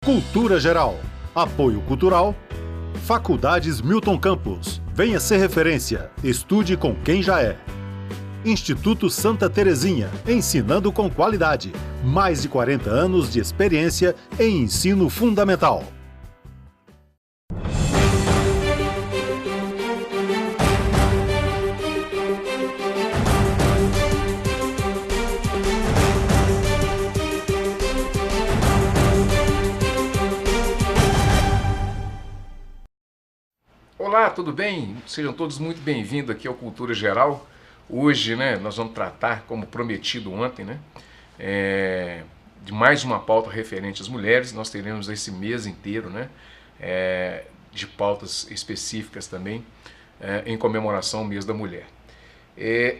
Cultura Geral. Apoio Cultural. Faculdades Milton Campos. Venha ser referência. Estude com quem já é. Instituto Santa Terezinha. Ensinando com qualidade. Mais de 40 anos de experiência em ensino fundamental. Olá, tudo bem? Sejam todos muito bem-vindos aqui ao Cultura Geral. Hoje, nós vamos tratar, como prometido ontem, de mais uma pauta referente às mulheres. Nós teremos esse mês inteiro, de pautas específicas também, em comemoração ao mês da mulher.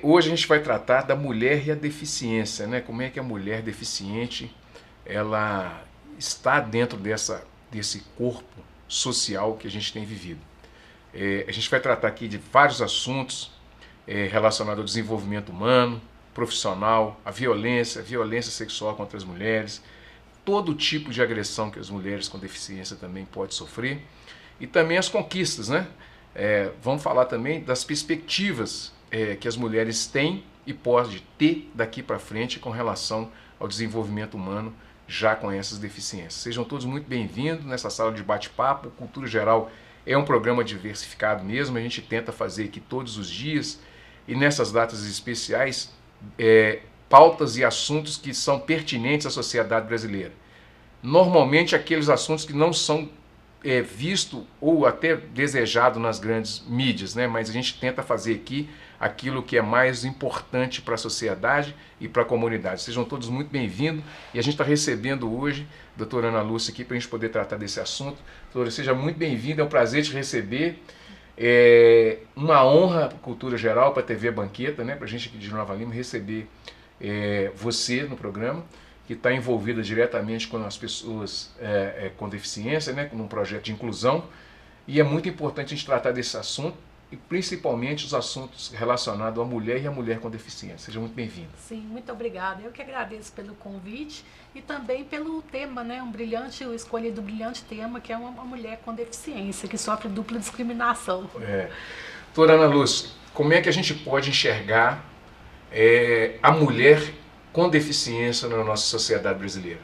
Hoje a gente vai tratar da mulher e a deficiência, Como é que a mulher deficiente ela está dentro desse corpo social que a gente tem vivido. A gente vai tratar aqui de vários assuntos relacionados ao desenvolvimento humano, profissional, a violência sexual contra as mulheres, todo tipo de agressão que as mulheres com deficiência também podem sofrer e também as conquistas, Vamos falar também das perspectivas que as mulheres têm e podem ter daqui para frente com relação ao desenvolvimento humano já com essas deficiências. Sejam todos muito bem-vindos nessa sala de bate-papo. Cultura Geral é um programa diversificado mesmo, a gente tenta fazer aqui todos os dias e nessas datas especiais pautas e assuntos que são pertinentes à sociedade brasileira. Normalmente aqueles assuntos que não são vistos ou até desejados nas grandes mídias, Mas a gente tenta fazer aqui aquilo que é mais importante para a sociedade e para a comunidade. Sejam todos muito bem-vindos e a gente está recebendo hoje a doutora Ana Lúcia aqui para a gente poder tratar desse assunto. Doutora, seja muito bem-vinda, é um prazer te receber. É uma honra para a Cultura Geral, para a TV Banqueta, para a gente aqui de Nova Lima receber você no programa, que está envolvida diretamente com as pessoas com deficiência, num projeto de inclusão. E é muito importante a gente tratar desse assunto, e principalmente os assuntos relacionados à mulher e à mulher com deficiência. Seja muito bem-vindo. Sim, muito obrigada. Eu que agradeço pelo convite e também pelo tema, o escolhido brilhante tema, que é uma mulher com deficiência, que sofre dupla discriminação. Doutora Ana Lúcia, como é que a gente pode enxergar a mulher com deficiência na nossa sociedade brasileira?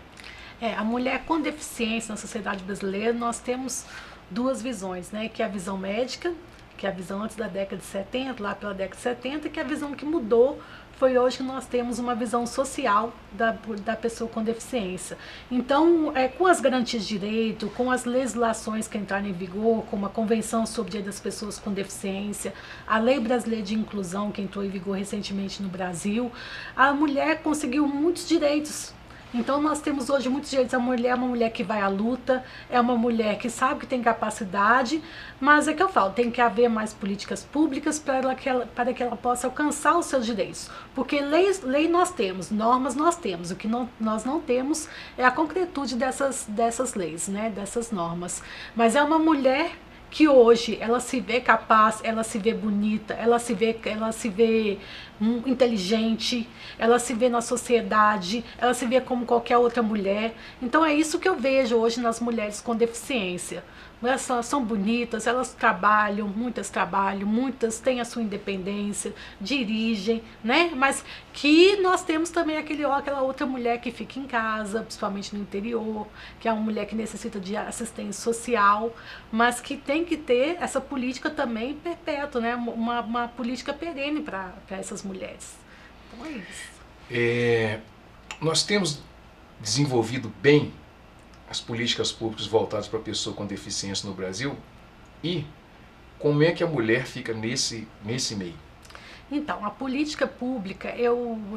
A mulher com deficiência na sociedade brasileira, nós temos duas visões, que é a visão médica, que é a visão antes da década de 70, lá pela década de 70, que é a visão que mudou, foi hoje que nós temos uma visão social da pessoa com deficiência. Então, com as garantias de direito, com as legislações que entraram em vigor, como a Convenção sobre o Direito das Pessoas com Deficiência, a Lei Brasileira de Inclusão, que entrou em vigor recentemente no Brasil, a mulher conseguiu muitos direitos. Então nós temos hoje muitos direitos. A mulher é uma mulher que vai à luta, é uma mulher que sabe que tem capacidade, mas é que eu falo, tem que haver mais políticas públicas para que ela possa alcançar os seus direitos. Porque lei nós temos, normas nós temos, o que nós não temos é a concretude dessas leis, dessas normas. Mas é uma mulher que hoje ela se vê capaz, ela se vê bonita, ela se vê inteligente, ela se vê na sociedade, ela se vê como qualquer outra mulher. Então é isso que eu vejo hoje nas mulheres com deficiência. Elas são bonitas, elas trabalham, muitas têm a sua independência, dirigem, Mas que nós temos também aquela outra mulher que fica em casa, principalmente no interior, que é uma mulher que necessita de assistência social, mas que tem que ter essa política também perpétua, Uma política perene para essas mulheres. Então é isso. Nós temos desenvolvido bem as políticas públicas voltadas para a pessoa com deficiência no Brasil e como é que a mulher fica nesse meio? Então, a política pública,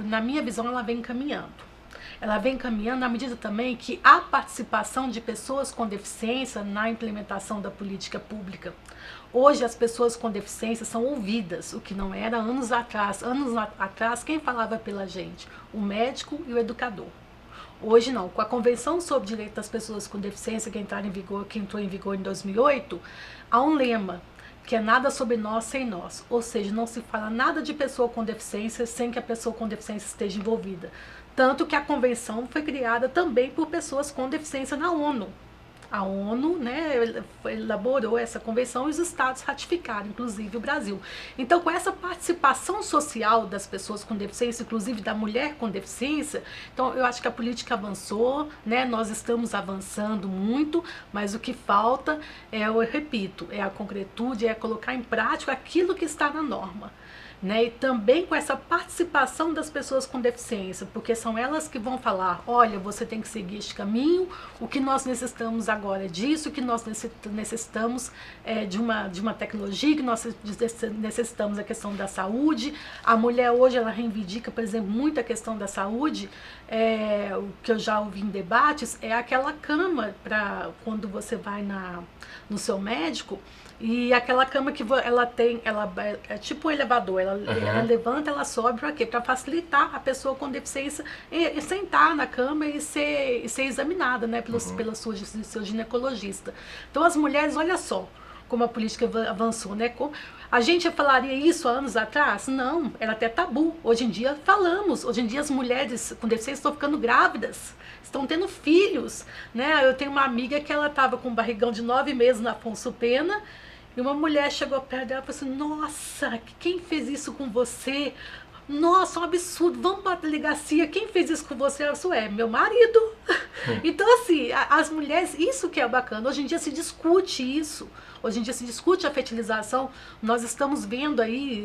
na minha visão, ela vem caminhando. Ela vem caminhando na medida também que há participação de pessoas com deficiência na implementação da política pública. Hoje as pessoas com deficiência são ouvidas, o que não era anos atrás. Anos atrás, quem falava pela gente? O médico e o educador. Hoje não, com a Convenção sobre o Direito das Pessoas com Deficiência que entrou em vigor em 2008, há um lema, que é nada sobre nós sem nós. Ou seja, não se fala nada de pessoa com deficiência sem que a pessoa com deficiência esteja envolvida. Tanto que a convenção foi criada também por pessoas com deficiência na ONU. A ONU, né, elaborou essa convenção e os estados ratificaram, inclusive o Brasil. Então, com essa participação social das pessoas com deficiência, inclusive da mulher com deficiência, então eu acho que a política avançou, né, nós estamos avançando muito, mas o que falta eu repito, é a concretude, é colocar em prática aquilo que está na norma. Né, e também com essa participação das pessoas com deficiência, porque são elas que vão falar, olha, você tem que seguir este caminho, o que nós necessitamos agora é disso, o que nós necessitamos de uma tecnologia, que nós necessitamos da questão da saúde. A mulher hoje, ela reivindica, por exemplo, muito a questão da saúde, o que eu já ouvi em debates, é aquela cama para quando você vai no seu médico, e aquela cama que ela tem, ela é tipo um elevador, ela levanta, ela sobe para quê? Para facilitar a pessoa com deficiência e sentar na cama e ser examinada, né, pelo seu ginecologista. Então as mulheres, olha só como a política avançou, né? A gente falaria isso há anos atrás? Não, era até tabu. Hoje em dia falamos, hoje em dia as mulheres com deficiência estão ficando grávidas, estão tendo filhos, né? Eu tenho uma amiga que ela estava com um barrigão de 9 meses na Afonso Pena, e uma mulher chegou perto dela e falou assim, nossa, quem fez isso com você? Nossa, um absurdo, vamos para a delegacia, quem fez isso com você? Ela falou, meu marido. Então, assim, as mulheres, isso que é bacana, hoje em dia se discute isso, hoje em dia se discute a fertilização, nós estamos vendo aí,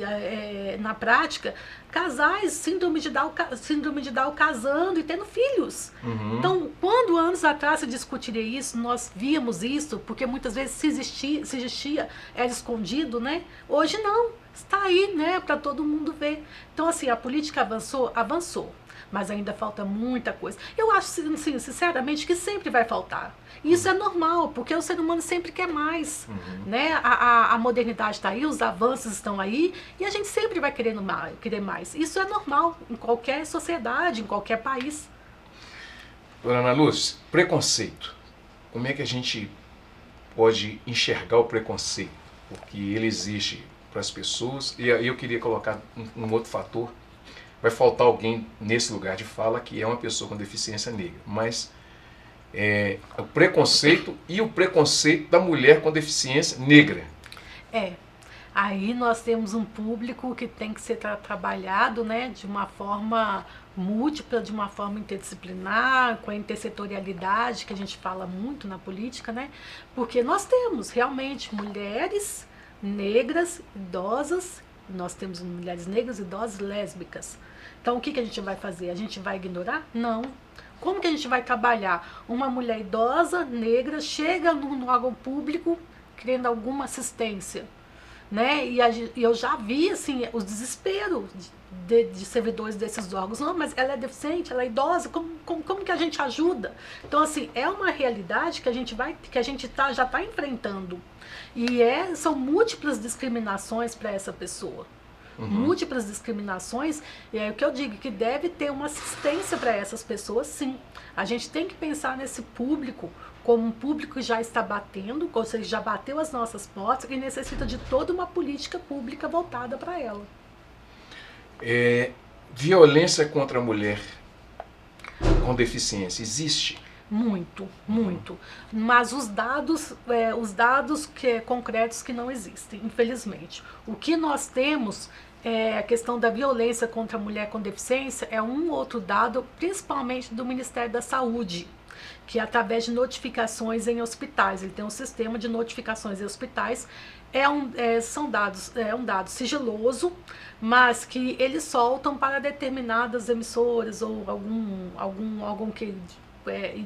na prática, casais, síndrome de Down casando e tendo filhos. Então, quando anos atrás se discutiria isso, nós víamos isso, porque muitas vezes se existia, era escondido, né? Hoje não, está aí, né, para todo mundo ver. Então, assim, a política avançou, mas ainda falta muita coisa. Eu acho, assim, sinceramente, que sempre vai faltar. E isso é normal, porque o ser humano sempre quer mais, né? A modernidade está aí, os avanços estão aí, e a gente sempre vai querer mais. Isso é normal em qualquer sociedade, em qualquer país. Dona Ana Luz, preconceito. Como é que a gente pode enxergar o preconceito? Porque ele existe para as pessoas, e aí eu queria colocar um outro fator. Vai faltar alguém nesse lugar de fala que é uma pessoa com deficiência negra, mas o preconceito e o preconceito da mulher com deficiência negra. Aí nós temos um público que tem que ser trabalhado, né, de uma forma múltipla, de uma forma interdisciplinar, com a intersetorialidade que a gente fala muito na política, né, porque nós temos realmente mulheres negras, idosas, nós temos mulheres negras, idosas, lésbicas. Então o que a gente vai fazer? A gente vai ignorar? Não. Como que a gente vai trabalhar? Uma mulher idosa, negra, chega no órgão público querendo alguma assistência, né? E eu já vi, assim, os desesperos de servidores desses órgãos. Não, mas ela é deficiente, ela é idosa, como que a gente ajuda? Então, assim, é uma realidade que a gente já está enfrentando. E são múltiplas discriminações para essa pessoa. Múltiplas discriminações, e é o que eu digo, que deve ter uma assistência para essas pessoas, sim. A gente tem que pensar nesse público como um público que já está batendo, ou seja, já bateu as nossas portas e necessita de toda uma política pública voltada para ela. Violência contra a mulher com deficiência existe? Muito, muito. Mas os dados concretos que não existem, infelizmente. O que nós temos a questão da violência contra a mulher com deficiência é um outro dado, principalmente do Ministério da Saúde, que através de notificações em hospitais, ele tem um sistema de notificações em hospitais, é um dado sigiloso, mas que eles soltam para determinadas emissoras ou algum que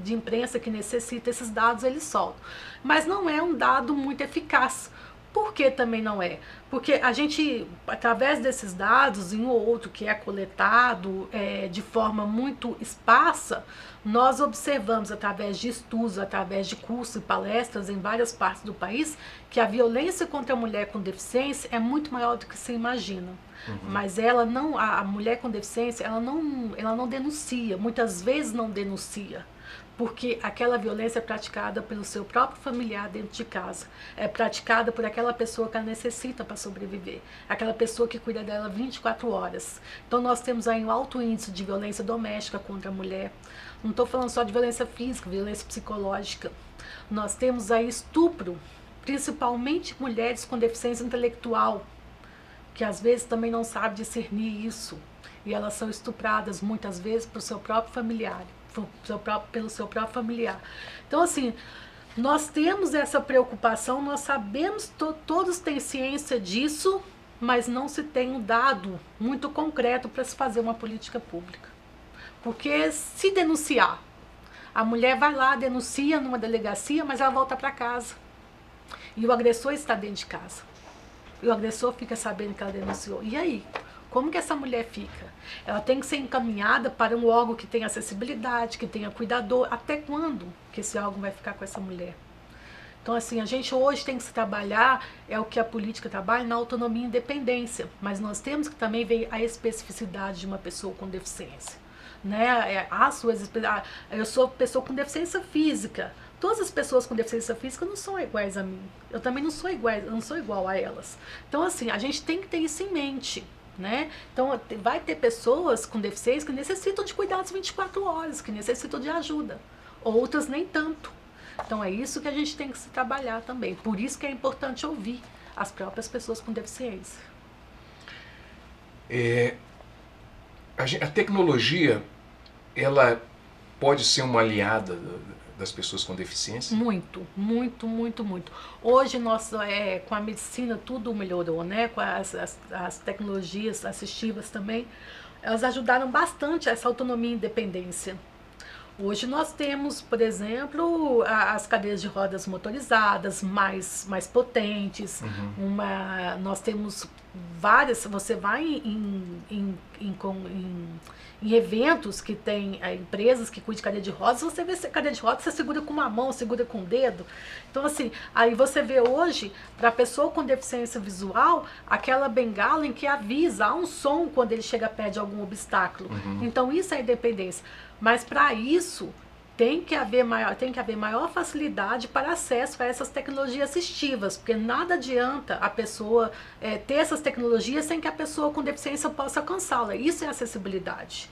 de imprensa que necessita esses dados, eles soltam. Mas não é um dado muito eficaz. Por que também não é? Porque a gente, através desses dados, em um ou outro que é coletado de forma muito esparsa, nós observamos através de estudos, através de cursos e palestras em várias partes do país, que a violência contra a mulher com deficiência é muito maior do que se imagina. Mas a mulher com deficiência, ela não denuncia, muitas vezes não denuncia. Porque aquela violência é praticada pelo seu próprio familiar dentro de casa. É praticada por aquela pessoa que ela necessita para sobreviver. Aquela pessoa que cuida dela 24 horas. Então nós temos aí um alto índice de violência doméstica contra a mulher. Não estou falando só de violência física, violência psicológica. Nós temos aí estupro, principalmente mulheres com deficiência intelectual, que às vezes também não sabem discernir isso. E elas são estupradas muitas vezes pelo seu próprio familiar. Então, assim, nós temos essa preocupação, nós sabemos, todos têm ciência disso, mas não se tem um dado muito concreto para se fazer uma política pública. Porque se denunciar, a mulher vai lá, denuncia numa delegacia, mas ela volta para casa. E o agressor está dentro de casa. E o agressor fica sabendo que ela denunciou. E aí? Como que essa mulher fica? Ela tem que ser encaminhada para um órgão que tenha acessibilidade, que tenha cuidador. Até quando que esse órgão vai ficar com essa mulher? Então, assim, a gente hoje tem que se trabalhar, é o que a política trabalha, na autonomia e independência. Mas nós temos que também ver a especificidade de uma pessoa com deficiência. Né? Eu sou pessoa com deficiência física. Todas as pessoas com deficiência física não são iguais a mim. Eu também não sou igual a elas. Então, assim, a gente tem que ter isso em mente. Né? Então, vai ter pessoas com deficiência que necessitam de cuidados 24 horas, que necessitam de ajuda. Outras nem tanto. Então, é isso que a gente tem que se trabalhar também. Por isso que é importante ouvir as próprias pessoas com deficiência. A tecnologia, ela pode ser uma aliada das pessoas com deficiência? Muito. Hoje, com a medicina, tudo melhorou, né? Com as tecnologias assistivas também, elas ajudaram bastante essa autonomia e independência. Hoje nós temos, por exemplo, as cadeiras de rodas motorizadas mais potentes. Nós temos várias. Você vai em eventos que tem empresas que cuidam de cadeira de rodas, você vê cadeira de rodas, você segura com uma mão, segura com o dedo. Então, assim, aí você vê hoje, para a pessoa com deficiência visual, aquela bengala em que avisa, há um som quando ele chega perto de algum obstáculo. Então, isso é independência. Mas, para isso, tem que haver maior facilidade para acesso a essas tecnologias assistivas, porque nada adianta a pessoa ter essas tecnologias sem que a pessoa com deficiência possa alcançá-la. Isso é acessibilidade.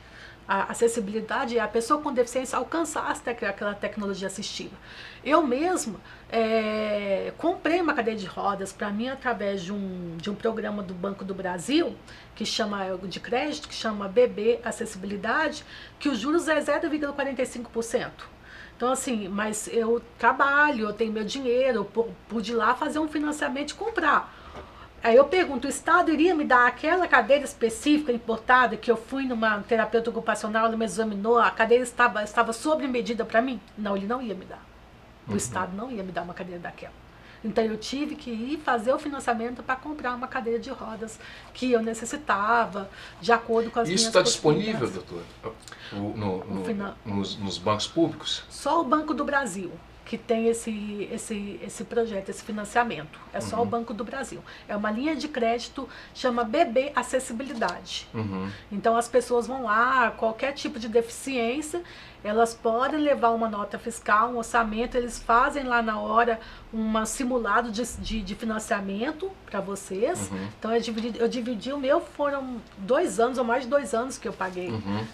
A acessibilidade é a pessoa com deficiência alcançar aquela tecnologia assistiva. Eu mesma comprei uma cadeira de rodas para mim através de um programa do Banco do Brasil, de crédito, que chama BB Acessibilidade, que os juros é 0,45%. Então, assim, mas eu trabalho, eu tenho meu dinheiro, eu pude ir lá fazer um financiamento e comprar. Aí eu pergunto, o Estado iria me dar aquela cadeira específica, importada, que eu fui numa terapeuta ocupacional, ela me examinou, a cadeira estava sob medida para mim? Não, ele não ia me dar. O Estado não ia me dar uma cadeira daquela. Então eu tive que ir fazer o financiamento para comprar uma cadeira de rodas que eu necessitava, de acordo com as minhas possibilidades. Isso está disponível, doutor, nos bancos públicos? Só o Banco do Brasil que tem esse projeto, esse financiamento. É só o Banco do Brasil. É uma linha de crédito, chama BB Acessibilidade. Então as pessoas vão lá, qualquer tipo de deficiência, elas podem levar uma nota fiscal, um orçamento, eles fazem lá na hora um simulado de financiamento para vocês. Então eu dividi o meu, foram 2 anos, ou mais de 2 anos que eu paguei.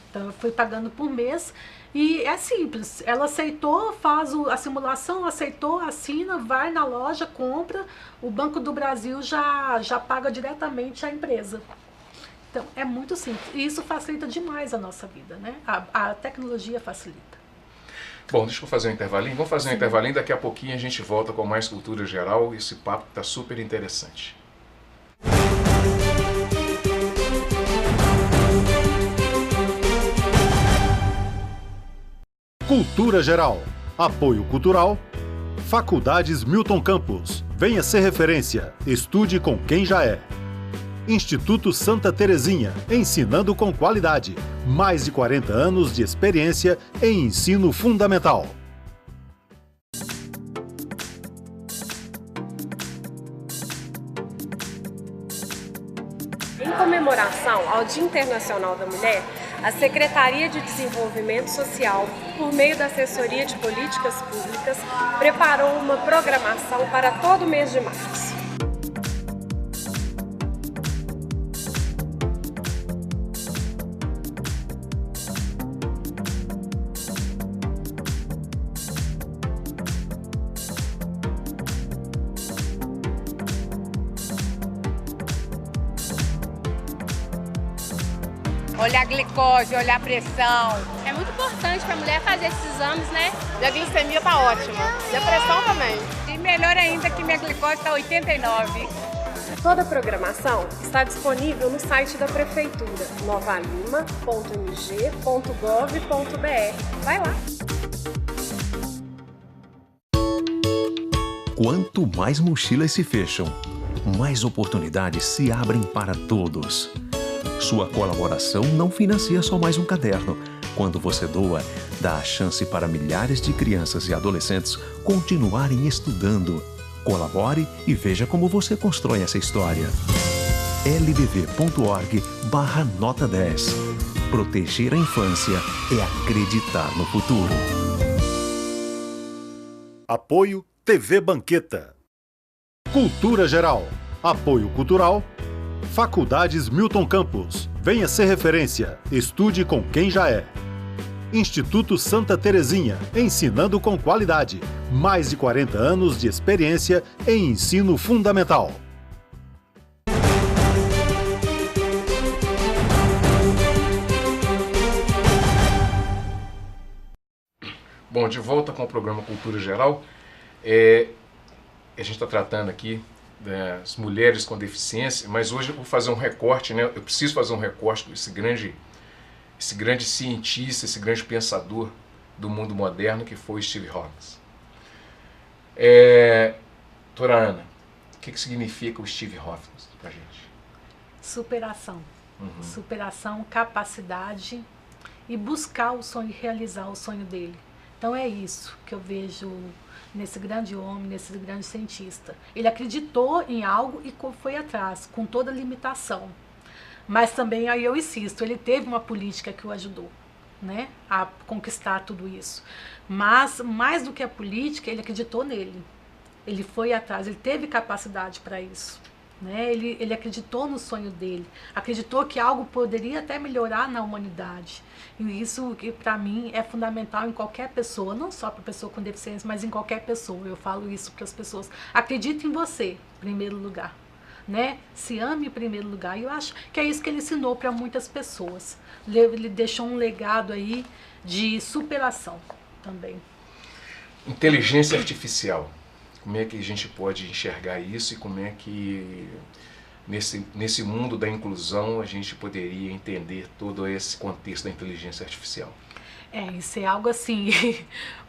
Então eu fui pagando por mês. E é simples, ela aceitou, faz a simulação, aceitou, assina, vai na loja, compra, o Banco do Brasil já paga diretamente a empresa. Então é muito simples, e isso facilita demais a nossa vida, né? A tecnologia facilita. Bom, deixa eu fazer um intervalinho, vamos fazer um intervalinho, daqui a pouquinho a gente volta com mais cultura geral, esse papo está super interessante. Cultura Geral. Apoio Cultural. Faculdades Milton Campos. Venha ser referência. Estude com quem já é. Instituto Santa Terezinha. Ensinando com qualidade. Mais de 40 anos de experiência em ensino fundamental. Em comemoração ao Dia Internacional da Mulher, a Secretaria de Desenvolvimento Social, por meio da Assessoria de Políticas Públicas, preparou uma programação para todo o mês de março. olhar a glicose, olhar a pressão. É muito importante para a mulher fazer esses exames, né? Minha glicemia tá ótima, e a pressão também. E melhor ainda que minha glicose está 89. Toda a programação está disponível no site da Prefeitura, novalima.mg.gov.br. Vai lá! Quanto mais mochilas se fecham, mais oportunidades se abrem para todos. Sua colaboração não financia só mais um caderno. Quando você doa, dá a chance para milhares de crianças e adolescentes continuarem estudando. Colabore e veja como você constrói essa história. lbv.org/nota 10. Proteger a infância é acreditar no futuro. Apoio TV Banqueta. Cultura Geral. Apoio Cultural. Faculdades Milton Campos. Venha ser referência. Estude com quem já é. Instituto Santa Terezinha. Ensinando com qualidade. Mais de 40 anos de experiência em ensino fundamental. Bom, de volta com o programa Cultura Geral. A gente está tratando aqui das mulheres com deficiência, mas hoje eu vou fazer um recorte, né? Eu preciso fazer um recorte desse grande cientista, esse grande pensador do mundo moderno que foi Steve Hawking. Doutora Ana, o que significa o Steve Hawking para a gente? Superação. Superação, capacidade e buscar o sonho, realizar o sonho dele. Então é isso que eu vejo nesse grande homem, nesse grande cientista. Ele acreditou em algo e foi atrás, com toda limitação. Mas também, aí eu insisto, ele teve uma política que o ajudou, né, a conquistar tudo isso. Mas, mais do que a política, ele acreditou nele. Ele foi atrás, ele teve capacidade para isso. Né? Ele acreditou no sonho dele, acreditou que algo poderia até melhorar na humanidade. E isso, para mim, é fundamental em qualquer pessoa, não só para pessoa com deficiência, mas em qualquer pessoa. Eu falo isso para as pessoas. Acredite em você, em primeiro lugar. Né? Se ame em primeiro lugar. E eu acho que é isso que ele ensinou para muitas pessoas. Ele deixou um legado aí de superação também. Inteligência artificial. Como é que a gente pode enxergar isso e como é que nesse mundo da inclusão a gente poderia entender todo esse contexto da inteligência artificial? Isso é algo assim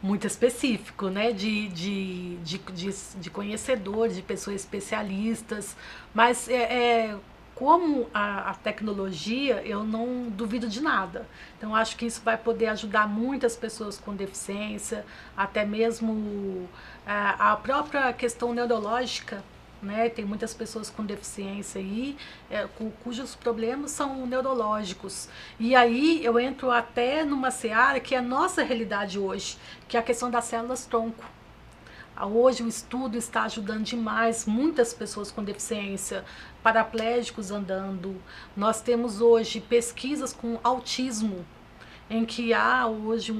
muito específico, né, de conhecedores, de pessoas especialistas, mas como a tecnologia, eu não duvido de nada. Então, acho que isso vai poder ajudar muitas pessoas com deficiência, até mesmo a própria questão neurológica, né? Tem muitas pessoas com deficiência aí, cujos problemas são neurológicos. E aí eu entro até numa seara que é a nossa realidade hoje, que é a questão das células-tronco. Hoje o estudo está ajudando demais muitas pessoas com deficiência, paraplégicos andando. Nós temos hoje pesquisas com autismo, em que há hoje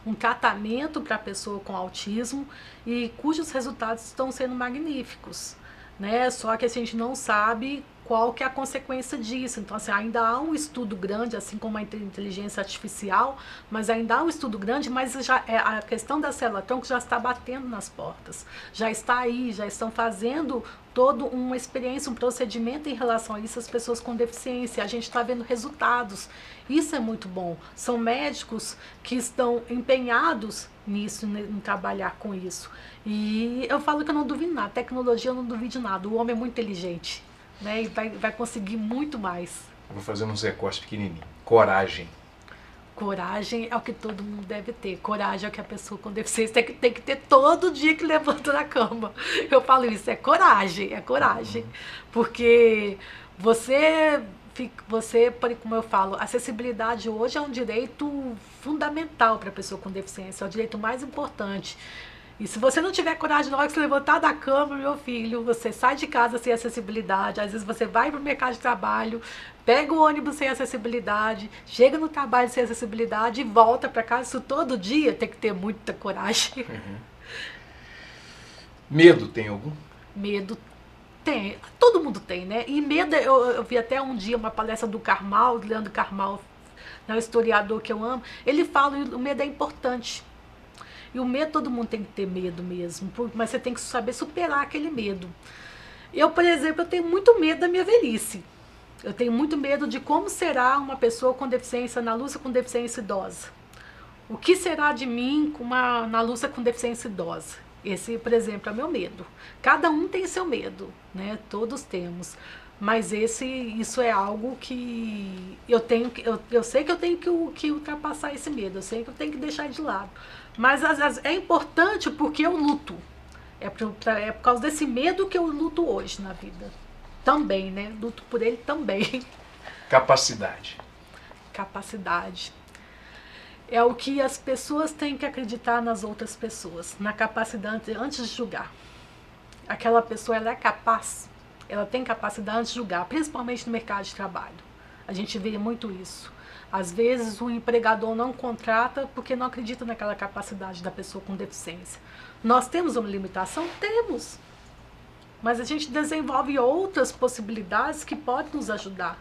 um tratamento para a pessoa com autismo e cujos resultados estão sendo magníficos, né? Só que a gente não sabe qual que é a consequência disso. Então, assim, ainda há um estudo grande, assim como a inteligência artificial, mas ainda há um estudo grande, mas já a questão da célula-tronco já está batendo nas portas, já está aí, já estão fazendo toda uma experiência, um procedimento em relação a isso, as pessoas com deficiência. A gente está vendo resultados. Isso é muito bom. São médicos que estão empenhados nisso, em trabalhar com isso. E eu falo que eu não duvido nada. Tecnologia eu não duvido nada. O homem é muito inteligente, né? E vai conseguir muito mais. Eu vou fazer uns recortes pequenininhos. Coragem. Coragem é o que todo mundo deve ter. Coragem é o que a pessoa com deficiência tem que ter todo dia que levanta da cama. Eu falo isso, é coragem, é coragem. Porque você, como eu falo, acessibilidade hoje é um direito fundamental para a pessoa com deficiência, é o direito mais importante. E se você não tiver coragem na hora que você levantar da cama, meu filho, você sai de casa sem acessibilidade, às vezes você vai para o mercado de trabalho, pega o ônibus sem acessibilidade, chega no trabalho sem acessibilidade e volta para casa. Isso todo dia tem que ter muita coragem. Medo tem algum? Medo Tem, todo mundo tem, né? E medo, eu vi até um dia uma palestra do Karmal, Leandro Karmal, né, o historiador que eu amo, ele fala que o medo é importante. E o medo, todo mundo tem que ter medo mesmo, mas você tem que saber superar aquele medo. Eu, por exemplo, eu tenho muito medo da minha velhice. Eu tenho muito medo de como será uma pessoa com deficiência na Lúcia com deficiência idosa. O que será de mim na Lúcia com deficiência idosa? Esse, por exemplo, é meu medo. Cada um tem seu medo, né? Todos temos. Mas isso é algo que eu sei que eu tenho que ultrapassar esse medo. Eu sei que eu tenho que deixar de lado. Mas é importante porque eu luto. É por causa desse medo que eu luto hoje na vida. Também, né? Luto por ele também. Capacidade. Capacidade. É o que as pessoas têm que acreditar nas outras pessoas, na capacidade antes de julgar. Aquela pessoa, ela é capaz, ela tem capacidade antes de julgar, principalmente no mercado de trabalho. A gente vê muito isso. Às vezes o empregador não contrata porque não acredita naquela capacidade da pessoa com deficiência. Nós temos uma limitação? Temos. Mas a gente desenvolve outras possibilidades que podem nos ajudar,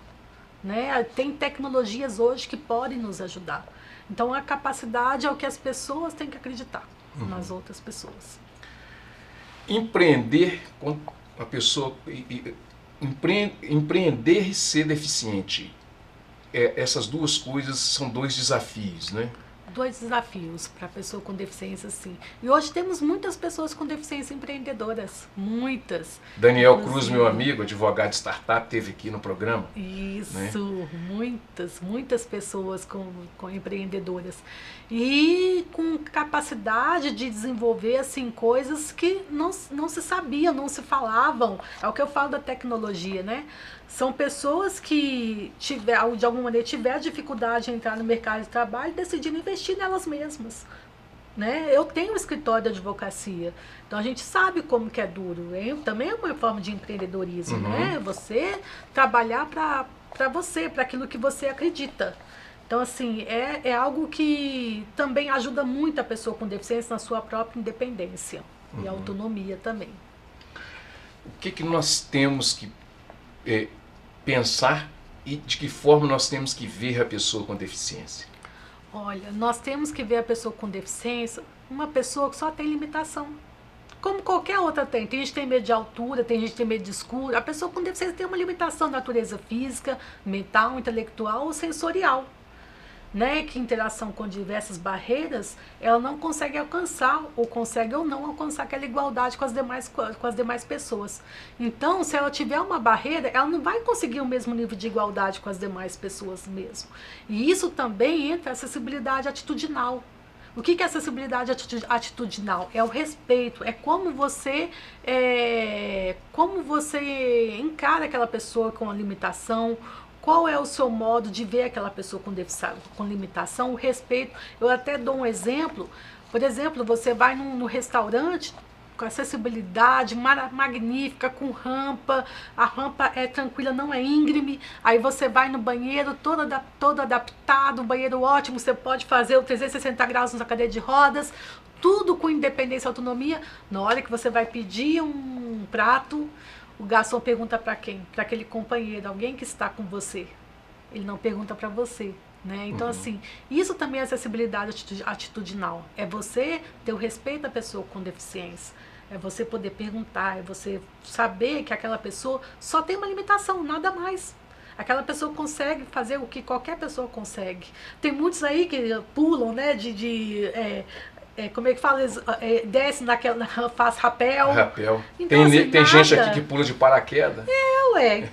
né? Tem tecnologias hoje que podem nos ajudar. Então a capacidade é o que as pessoas têm que acreditar nas outras pessoas. Empreender com a pessoa, empreender e ser deficiente, essas duas coisas são dois desafios, né? Dois desafios para a pessoa com deficiência, sim. E hoje temos muitas pessoas com deficiência empreendedoras, muitas. Daniel Cruz, meu amigo, advogado de startup, esteve aqui no programa. Isso, né? muitas pessoas com empreendedoras. E com capacidade de desenvolver assim, coisas que não se sabiam, não se falavam. É o que eu falo da tecnologia, né? São pessoas que de alguma maneira tiveram dificuldade em entrar no mercado de trabalho e decidiram investir nelas mesmas. Né? Eu tenho um escritório de advocacia, então a gente sabe como que é duro. Também é uma forma de empreendedorismo, né? Você trabalhar para você, para aquilo que você acredita. Então, assim, é algo que também ajuda muito a pessoa com deficiência na sua própria independência e autonomia também. O que nós temos que pensar e de que forma nós temos que ver a pessoa com deficiência? Olha, nós temos que ver a pessoa com deficiência, uma pessoa que só tem limitação. Como qualquer outra tem. Tem gente que tem medo de altura, tem gente que tem medo de escuro. A pessoa com deficiência tem uma limitação de natureza física, mental, intelectual ou sensorial. Né, que interação com diversas barreiras, ela não consegue alcançar, ou consegue ou não alcançar aquela igualdade com as demais pessoas. Então, se ela tiver uma barreira, ela não vai conseguir o mesmo nível de igualdade com as demais pessoas mesmo. E isso também entra a acessibilidade atitudinal. O que é acessibilidade atitudinal? É o respeito, é como você encara aquela pessoa com a limitação. Qual é o seu modo de ver aquela pessoa com limitação, o respeito. Eu até dou um exemplo. Por exemplo, você vai no restaurante com acessibilidade magnífica, com rampa. A rampa é tranquila, não é íngreme. Aí você vai no banheiro todo adaptado, um banheiro ótimo. Você pode fazer o 360 graus na cadeira de rodas. Tudo com independência e autonomia. Na hora que você vai pedir um prato, o garçom pergunta para quem? Para aquele companheiro, alguém que está com você. Ele não pergunta para você, né? Então, assim, isso também é acessibilidade atitudinal. É você ter o respeito à pessoa com deficiência. É você poder perguntar, é você saber que aquela pessoa só tem uma limitação, nada mais. Aquela pessoa consegue fazer o que qualquer pessoa consegue. Tem muitos aí que pulam, né, como é que fala? Desce faz rapel. Rapel. Então, tem gente aqui que pula de paraquedas.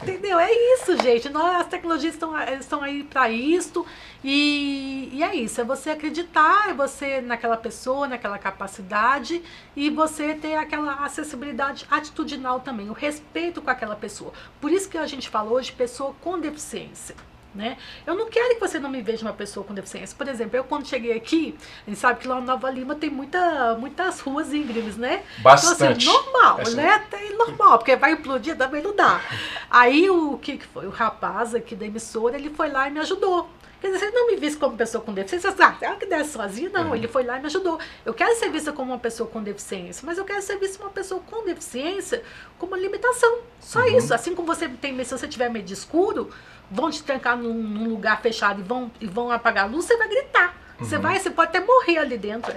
Entendeu? É isso, gente. As tecnologias estão aí para isso. E é isso. É você acreditar, é você naquela pessoa, naquela capacidade. E você ter aquela acessibilidade atitudinal também. O respeito com aquela pessoa. Por isso que a gente falou de pessoa com deficiência. Né? Eu não quero que você não me veja uma pessoa com deficiência. Por exemplo, eu quando cheguei aqui, a gente sabe que lá no Nova Lima tem muitas ruas íngremes, né? Bastante. Então, assim, normal, né? Tem normal, porque vai implodir também não dá. Aí o que foi? O rapaz aqui da emissora, ele foi lá e me ajudou. Quer dizer, se ele não me visse como pessoa com deficiência, ela que desce sozinha, não, ele foi lá e me ajudou. Eu quero ser vista como uma pessoa com deficiência, mas eu quero ser vista uma pessoa com deficiência com uma limitação. Só isso. Assim como você tem medo, se você tiver medo de escuro, vão te trancar num lugar fechado e vão apagar a luz, você vai gritar. Você pode até morrer ali dentro.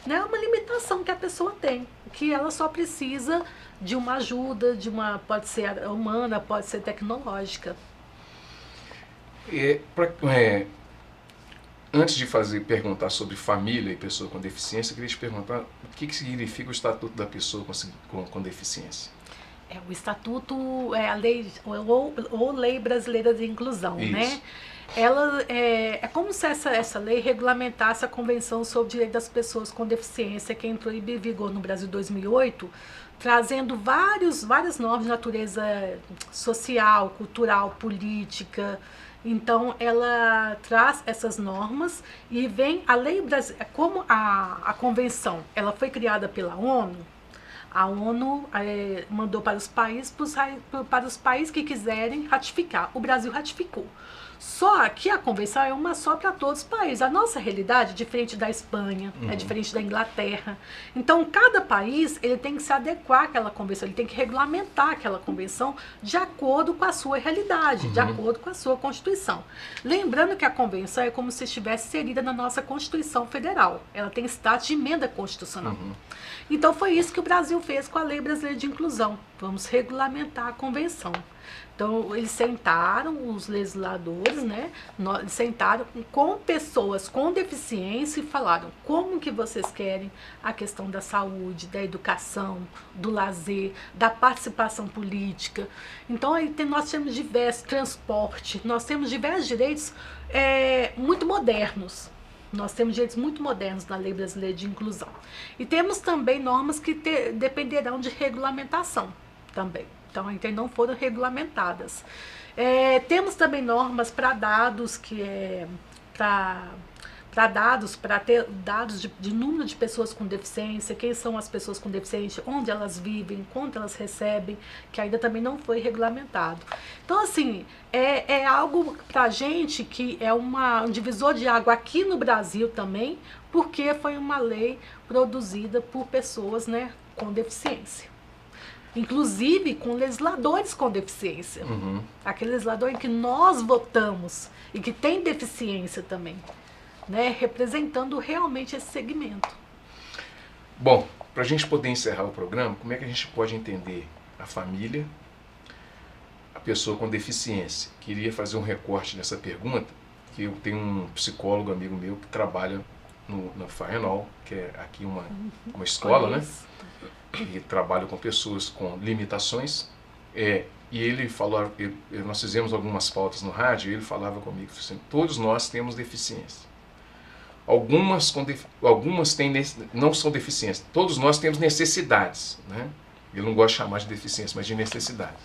Né? É uma limitação que a pessoa tem, que ela só precisa de uma ajuda, pode ser humana, pode ser tecnológica. Antes de perguntar sobre família e pessoa com deficiência, eu queria te perguntar o que significa o Estatuto da Pessoa com Deficiência. O Estatuto é a lei, ou Lei Brasileira de Inclusão, Isso. né? Ela é como se essa lei regulamentasse a Convenção sobre o Direito das Pessoas com Deficiência, que entrou em vigor no Brasil em 2008, trazendo várias normas de natureza social, cultural, política. Então, ela traz essas normas e vem a lei brasileira, como a convenção, ela foi criada pela ONU. A ONU mandou para os países que quiserem ratificar. O Brasil ratificou. Só que a convenção é uma só para todos os países. A nossa realidade é diferente da Espanha, é diferente da Inglaterra. Então, cada país ele tem que se adequar àquela convenção, ele tem que regulamentar aquela convenção de acordo com a sua realidade, de acordo com a sua Constituição. Lembrando que a convenção é como se estivesse inserida na nossa Constituição Federal. Ela tem status de emenda constitucional. Então, foi isso que o Brasil fez com a Lei Brasileira de Inclusão. Vamos regulamentar a convenção. Então, eles sentaram, os legisladores, né? Eles sentaram com pessoas com deficiência e falaram como que vocês querem a questão da saúde, da educação, do lazer, da participação política. Então, nós temos diversos transporte, nós temos diversos direitos muito modernos. Nós temos direitos muito modernos na Lei Brasileira de Inclusão. E temos também normas que dependerão de regulamentação também. Então, ainda não foram regulamentadas. Temos também normas para dados, que é para ter dados de número de pessoas com deficiência, quem são as pessoas com deficiência, onde elas vivem, quanto elas recebem, que ainda também não foi regulamentado. Então, assim, é algo para a gente que é um divisor de água aqui no Brasil também, porque foi uma lei produzida por pessoas, né, com deficiência. Inclusive com legisladores com deficiência. Aquele legislador em que nós votamos e que tem deficiência também, né, representando realmente esse segmento. Bom, para a gente poder encerrar o programa, como é que a gente pode entender a família, a pessoa com deficiência? Queria fazer um recorte nessa pergunta, que eu tenho um psicólogo amigo meu que trabalha na Faenol, que é aqui uma escola, né? E trabalho com pessoas com limitações, e ele falou, nós fizemos algumas pautas no rádio, e ele falava comigo assim: todos nós temos deficiência. Algumas não são deficiências, todos nós temos necessidades, né? Ele não gosta de chamar de deficiência, mas de necessidades.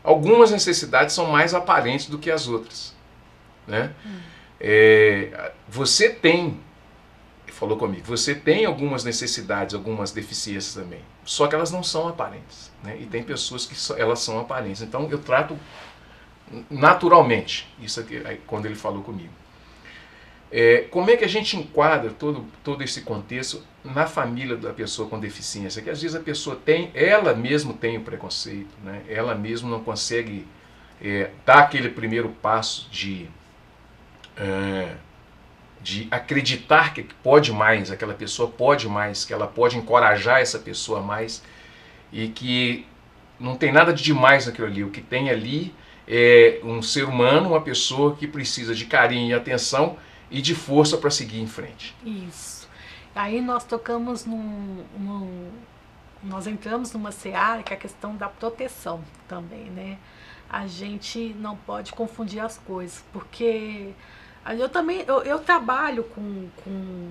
Algumas necessidades são mais aparentes do que as outras, né? Você tem, falou comigo, você tem algumas necessidades, algumas deficiências também, só que elas não são aparentes, né? E tem pessoas que elas são aparentes. Então eu trato naturalmente isso aqui, quando ele falou comigo. Como é que a gente enquadra todo esse contexto na família da pessoa com deficiência? Que às vezes a pessoa ela mesma tem o preconceito, né? Ela mesma não consegue dar aquele primeiro passo de acreditar que pode mais, aquela pessoa pode mais, que ela pode encorajar essa pessoa mais, e que não tem nada de demais naquilo ali. O que tem ali é um ser humano, uma pessoa que precisa de carinho e atenção e de força para seguir em frente. Isso. Aí nós tocamos nós entramos numa seara que é a questão da proteção também, né? A gente não pode confundir as coisas, porque eu trabalho com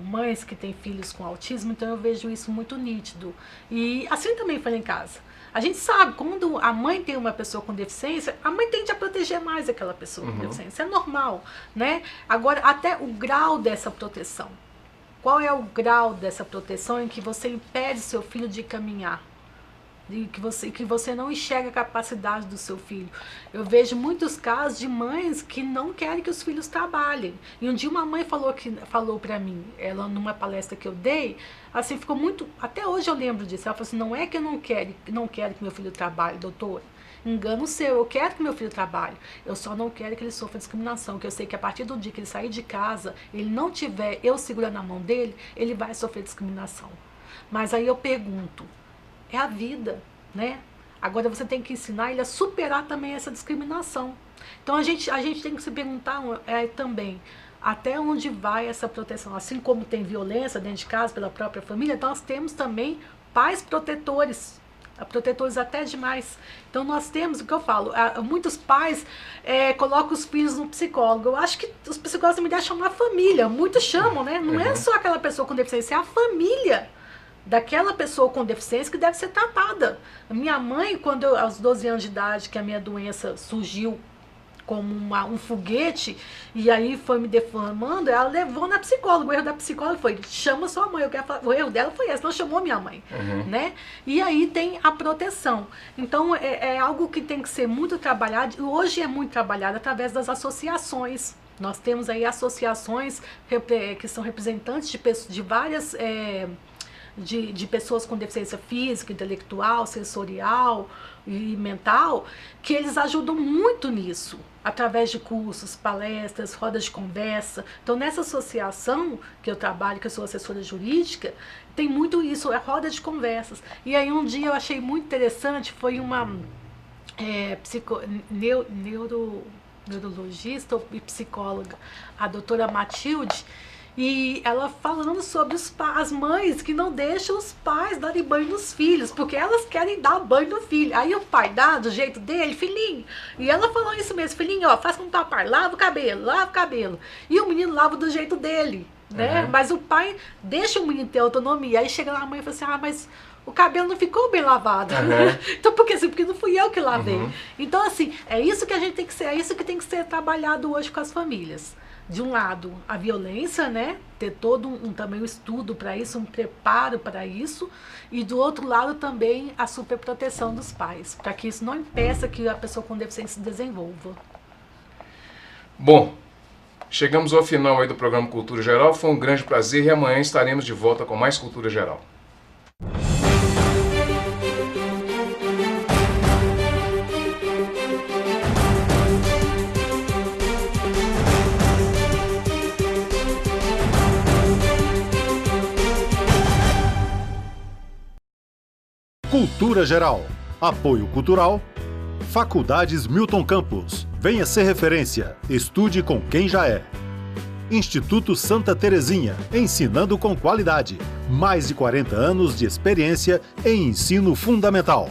mães que têm filhos com autismo, então eu vejo isso muito nítido. E assim também foi lá em casa. A gente sabe, quando a mãe tem uma pessoa com deficiência, a mãe tende a proteger mais aquela pessoa com deficiência. É normal, né? Agora, até o grau dessa proteção. Qual é o grau dessa proteção em que você impede seu filho de caminhar? e que você não enxerga a capacidade do seu filho. Eu vejo muitos casos de mães que não querem que os filhos trabalhem. E um dia uma mãe falou para mim, ela numa palestra que eu dei, assim, ficou muito, até hoje eu lembro disso, ela falou assim, não é que eu não quero que meu filho trabalhe, doutora. Engano seu, eu quero que meu filho trabalhe, eu só não quero que ele sofra discriminação, que eu sei que a partir do dia que ele sair de casa, ele não tiver eu segurando a mão dele, ele vai sofrer discriminação. Mas aí eu pergunto, é a vida, né? Agora você tem que ensinar ele a superar também essa discriminação. Então a gente tem que se perguntar também, até onde vai essa proteção? Assim como tem violência dentro de casa pela própria família, nós temos também pais protetores até demais. Então nós temos, o que eu falo, muitos pais colocam os filhos no psicólogo. Eu acho que os psicólogos me deixam chamar família, muitos chamam, né? Não é só aquela pessoa com deficiência, é a família daquela pessoa com deficiência que deve ser tratada. Minha mãe, quando aos 12 anos de idade, que a minha doença surgiu como um foguete, e aí foi me deformando, ela levou na psicóloga. O erro da psicóloga foi, chama sua mãe. O erro dela foi esse, não chamou minha mãe. Né? E aí tem a proteção. Então é algo que tem que ser muito trabalhado, hoje é muito trabalhado através das associações. Nós temos aí associações que são representantes de várias... De pessoas com deficiência física, intelectual, sensorial e mental, que eles ajudam muito nisso, através de cursos, palestras, rodas de conversa. Então, nessa associação que eu trabalho, que eu sou assessora jurídica, tem muito isso, é roda de conversas. E aí um dia eu achei muito interessante, foi uma neurologista e psicóloga, a doutora Matilde, e ela falando sobre as mães que não deixam os pais darem banho nos filhos, porque elas querem dar banho no filho. Aí o pai dá do jeito dele, filhinho. E ela falou isso mesmo, filhinho, ó, faz como papai, lava o cabelo. E o menino lava do jeito dele, né? Mas o pai deixa o menino ter autonomia. Aí chega lá a mãe e fala assim, mas o cabelo não ficou bem lavado. Então, porque não fui eu que lavei. Então, assim, é isso que tem que ser trabalhado hoje com as famílias. De um lado, a violência, né? Ter todo também um estudo para isso, um preparo para isso. E do outro lado também a superproteção dos pais, para que isso não impeça que a pessoa com deficiência se desenvolva. Bom, chegamos ao final aí do programa Cultura Geral. Foi um grande prazer e amanhã estaremos de volta com mais Cultura Geral. Cultura Geral. Apoio Cultural. Faculdades Milton Campos. Venha ser referência. Estude com quem já é. Instituto Santa Terezinha. Ensinando com qualidade. Mais de 40 anos de experiência em ensino fundamental.